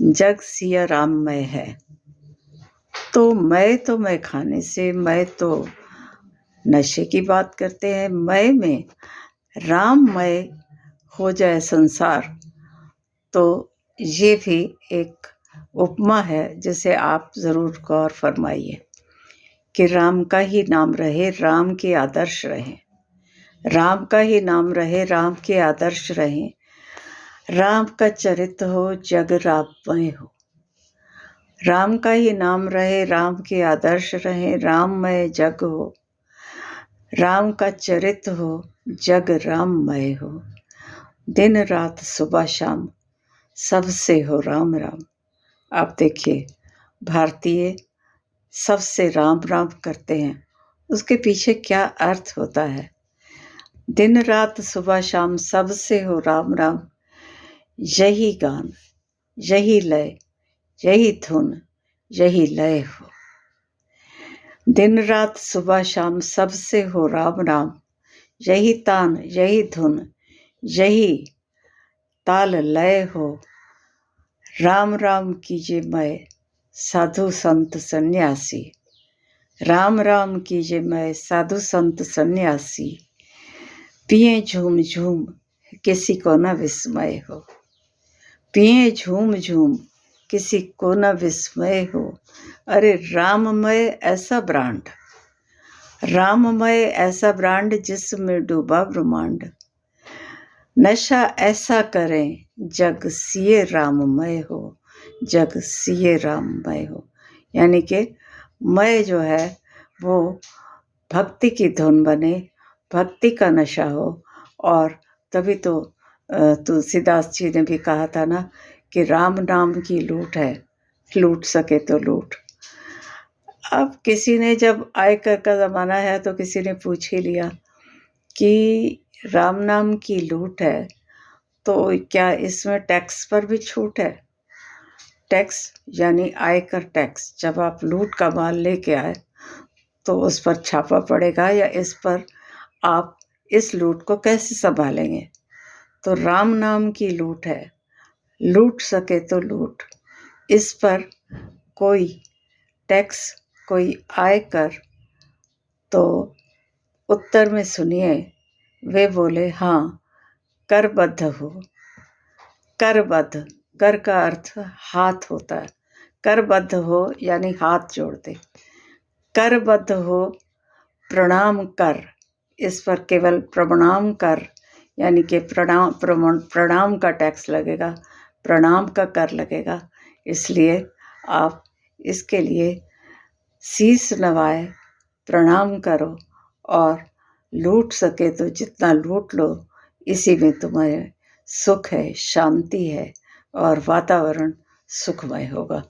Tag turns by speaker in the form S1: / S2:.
S1: जग सिया राममय है। तो मैं खाने से, मैं तो नशे की बात करते हैं। मैं में राममय हो जाए संसार, तो ये भी एक उपमा है जिसे आप ज़रूर गौर फरमाइए कि राम का ही नाम रहे, राम के आदर्श रहें। राम का ही नाम रहे, राम के आदर्श रहें। राम का चरित्र हो, जग राममय हो। राम का ही नाम रहे, राम के आदर्श रहें, राममय जग हो। राम का चरित्र हो, जग राममय हो। दिन रात सुबह शाम सबसे हो राम राम। आप देखिए, भारतीय सबसे राम राम करते हैं, उसके पीछे क्या अर्थ होता है। दिन रात सुबह शाम सबसे हो राम राम, यही गान, यही लय, यही धुन, यही लय हो। दिन रात सुबह शाम सबसे हो राम राम, यही तान, यही धुन, यही ताल लय हो। राम राम कीजिए मैं साधु संत सन्यासी। राम राम कीजिए मैं साधु संत सन्यासी। पिए झूम झूम किसी को न विस्मय हो। पिए झूम झूम किसी को न विस्मय हो। अरे राममय ऐसा ब्रांड, राममय ऐसा ब्रांड जिसमें डूबा ब्रह्मांड। नशा ऐसा करें जग सिए राममय हो, जग सिए राममय हो। यानी कि मय जो है वो भक्ति की धुन बने, भक्ति का नशा हो। और तभी तो तुलसीदास जी ने भी कहा था ना कि राम नाम की लूट है, लूट सके तो लूट। अब किसी ने, जब आयकर का ज़माना है तो किसी ने पूछ ही लिया कि राम नाम की लूट है तो क्या इसमें टैक्स पर भी छूट है। टैक्स यानी आयकर टैक्स, जब आप लूट का माल लेके आए तो उस पर छापा पड़ेगा, या इस पर आप इस लूट को कैसे संभालेंगे। तो राम नाम की लूट है, लूट सके तो लूट। इस पर कोई टैक्स, कोई आयकर, तो उत्तर में सुनिए, वे बोले हाँ करबद्ध हो। करबद्ध, कर का अर्थ हाथ होता है। करबद्ध हो यानी हाथ जोड़ दे। करबद्ध हो, प्रणाम कर। इस पर केवल प्रणाम कर, यानी कि प्रणाम का टैक्स लगेगा, प्रणाम का कर लगेगा। इसलिए आप इसके लिए शीश नवाए, प्रणाम करो, और लूट सके तो जितना लूट लो। इसी में तुम्हें सुख है, शांति है, और वातावरण सुखमय होगा।